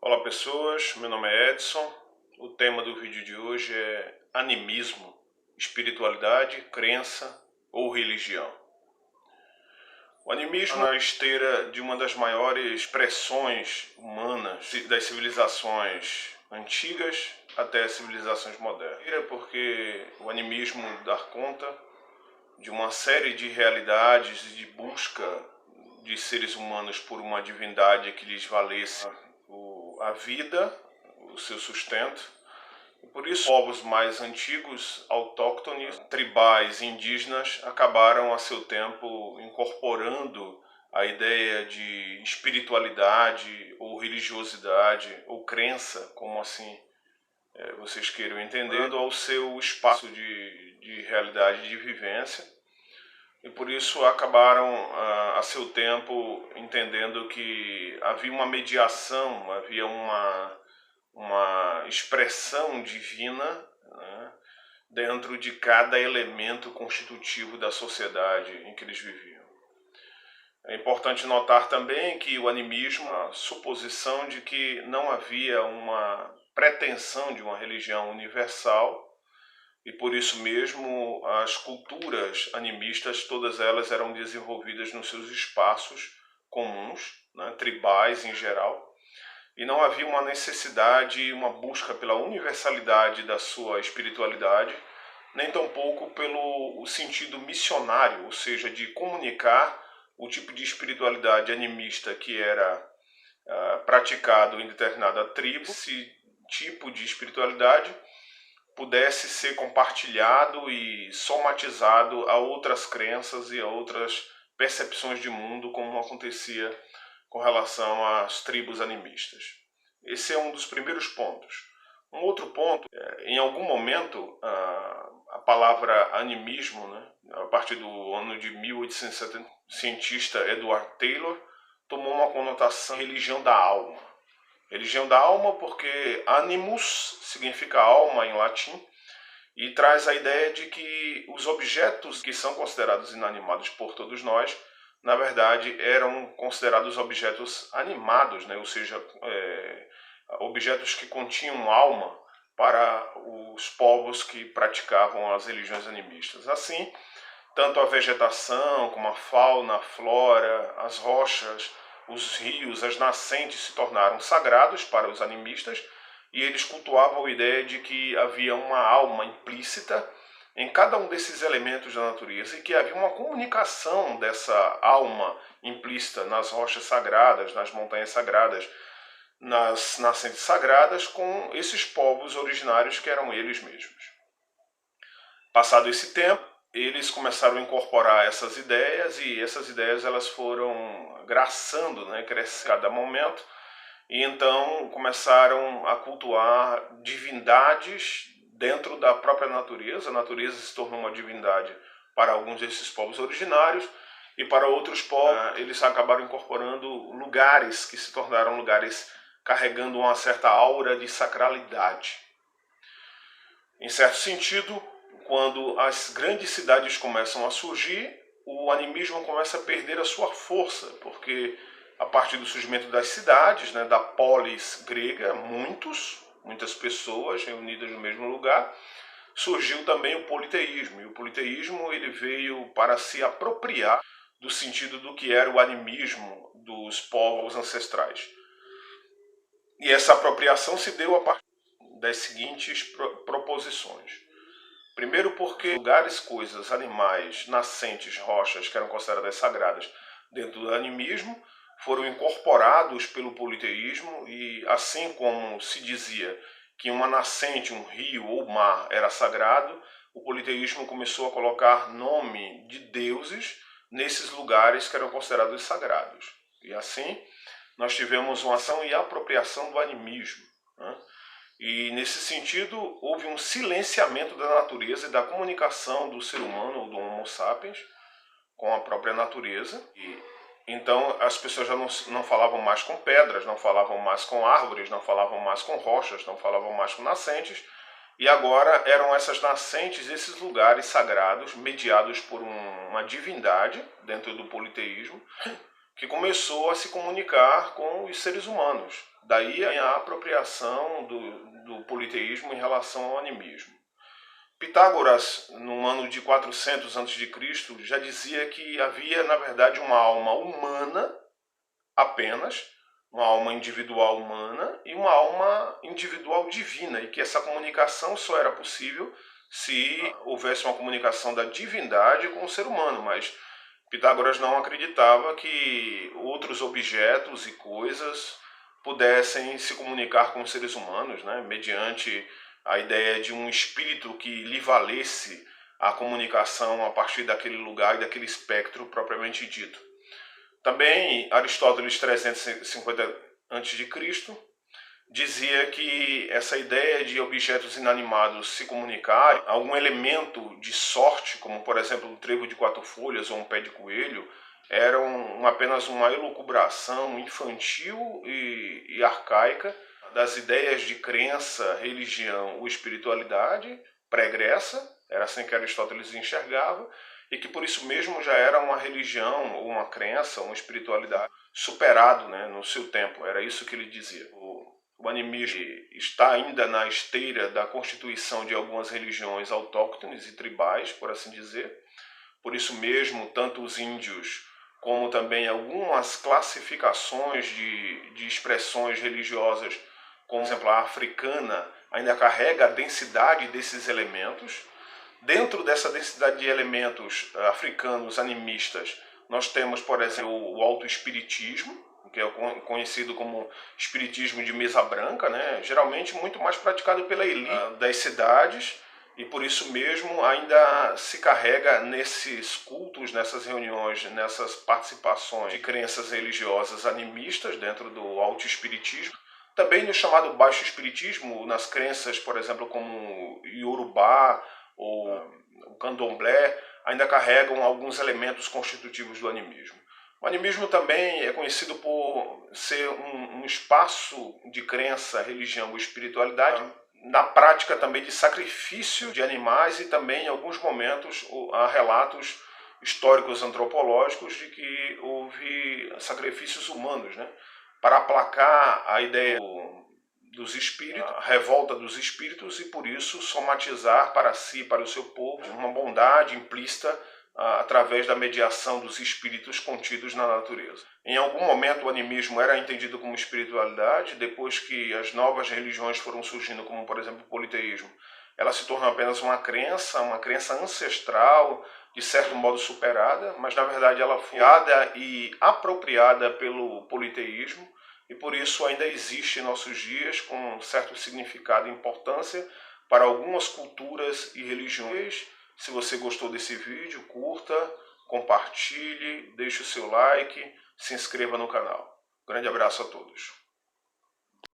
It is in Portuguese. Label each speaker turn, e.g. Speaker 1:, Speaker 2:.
Speaker 1: Olá pessoas, meu nome é Edson. O tema do vídeo de hoje é animismo, espiritualidade, crença ou religião. O animismo é na esteira de uma das maiores expressões humanas das civilizações antigas até as civilizações modernas. Porque o animismo dá conta de uma série de realidades e de busca de seres humanos por uma divindade que lhes valesse a vida, o seu sustento. E por isso, povos mais antigos, autóctones, tribais, indígenas, acabaram a seu tempo incorporando a ideia de espiritualidade ou religiosidade ou crença, como assim vocês queiram entender, ao seu espaço de realidade de vivência. E por isso acabaram, a seu tempo, entendendo que havia uma mediação, havia uma expressão divina, né, dentro de cada elemento constitutivo da sociedade em que eles viviam. É importante notar também que o animismo, a suposição de que não havia uma pretensão de uma religião universal, e por isso mesmo as culturas animistas, todas elas eram desenvolvidas nos seus espaços comuns, né, tribais em geral, e não havia uma necessidade, uma busca pela universalidade da sua espiritualidade, nem tampouco pelo sentido missionário, ou seja, de comunicar o tipo de espiritualidade animista que era praticado em determinada tribo. Esse tipo de espiritualidade pudesse ser compartilhado e somatizado a outras crenças e a outras percepções de mundo, como acontecia com relação às tribos animistas. Esse é um dos primeiros pontos. Um outro ponto, em algum momento, a palavra animismo, né, a partir do ano de 1870, o cientista Edward Taylor tomou uma conotação de religião da alma. Religião da alma porque animus significa alma em latim e traz a ideia de que os objetos que são considerados inanimados por todos nós, na verdade, eram considerados objetos animados, né? Ou seja, objetos que continham alma para os povos que praticavam as religiões animistas. Assim, tanto a vegetação como a fauna, a flora, as rochas, os rios, as nascentes se tornaram sagrados para os animistas e eles cultuavam a ideia de que havia uma alma implícita em cada um desses elementos da natureza e que havia uma comunicação dessa alma implícita nas rochas sagradas, nas montanhas sagradas, nas nascentes sagradas com esses povos originários que eram eles mesmos. Passado esse tempo, eles começaram a incorporar essas ideias e essas ideias elas foram graçando, né, crescendo a cada momento, e então começaram a cultuar divindades dentro da própria natureza. A natureza se tornou uma divindade para alguns desses povos originários e para outros povos eles acabaram incorporando lugares que se tornaram lugares carregando uma certa aura de sacralidade. Em certo sentido, quando as grandes cidades começam a surgir, o animismo começa a perder a sua força, porque a partir do surgimento das cidades, né, da polis grega, muitas pessoas reunidas no mesmo lugar, surgiu também o politeísmo. E o politeísmo ele veio para se apropriar do sentido do que era o animismo dos povos ancestrais. E essa apropriação se deu a partir das seguintes proposições. Primeiro porque lugares, coisas, animais, nascentes, rochas que eram consideradas sagradas dentro do animismo foram incorporados pelo politeísmo e assim como se dizia que uma nascente, um rio ou mar era sagrado, o politeísmo começou a colocar nome de deuses nesses lugares que eram considerados sagrados. E assim nós tivemos uma ação e apropriação do animismo, né? E nesse sentido houve um silenciamento da natureza e da comunicação do ser humano, ou do Homo sapiens, com a própria natureza. E então as pessoas já não falavam mais com pedras, não falavam mais com árvores, não falavam mais com rochas, não falavam mais com nascentes. E agora eram essas nascentes, esses lugares sagrados, mediados por uma divindade dentro do politeísmo, que começou a se comunicar com os seres humanos. Daí a apropriação do politeísmo em relação ao animismo. Pitágoras, no ano de 400 a.C., já dizia que havia, na verdade, uma alma humana apenas, uma alma individual humana e uma alma individual divina, e que essa comunicação só era possível se houvesse uma comunicação da divindade com o ser humano, mas Pitágoras não acreditava que outros objetos e coisas pudessem se comunicar com os seres humanos, né, mediante a ideia de um espírito que lhe valesse a comunicação a partir daquele lugar e daquele espectro propriamente dito. Também Aristóteles, 350 a.C., dizia que essa ideia de objetos inanimados se comunicarem, algum elemento de sorte, como por exemplo um trevo de 4 folhas ou um pé de coelho, era apenas uma elucubração infantil e arcaica das ideias de crença, religião ou espiritualidade pregressa, era assim que Aristóteles enxergava, e que por isso mesmo já era uma religião ou uma crença, uma espiritualidade superado, né, no seu tempo. Era isso que ele dizia. O animismo está ainda na esteira da constituição de algumas religiões autóctones e tribais, por assim dizer. Por isso mesmo, tanto os índios como também algumas classificações de expressões religiosas, como por exemplo a africana, ainda carrega a densidade desses elementos. Dentro dessa densidade de elementos africanos animistas, nós temos, por exemplo, o autoespiritismo, que é conhecido como espiritismo de mesa branca, né? Geralmente muito mais praticado pela elite das cidades, e por isso mesmo ainda se carrega nesses cultos, nessas reuniões, nessas participações de crenças religiosas animistas dentro do autoespiritismo. Também no chamado baixo espiritismo, nas crenças, por exemplo, como Yorubá ou o Candomblé, ainda carregam alguns elementos constitutivos do animismo. O animismo também é conhecido por ser um espaço de crença, religião ou espiritualidade, na prática também de sacrifício de animais, e também em alguns momentos há relatos históricos antropológicos de que houve sacrifícios humanos, né, para aplacar a ideia dos espíritos, a revolta dos espíritos, e por isso somatizar para si e para o seu povo uma bondade implícita através da mediação dos espíritos contidos na natureza. Em algum momento o animismo era entendido como espiritualidade, depois que as novas religiões foram surgindo, como por exemplo o politeísmo, ela se tornou apenas uma crença ancestral, de certo modo superada, mas na verdade ela foi criada e apropriada pelo politeísmo, e por isso ainda existe em nossos dias com certo significado e importância para algumas culturas e religiões. Se você gostou desse vídeo, curta, compartilhe, deixe o seu like, se inscreva no canal. Grande abraço a todos.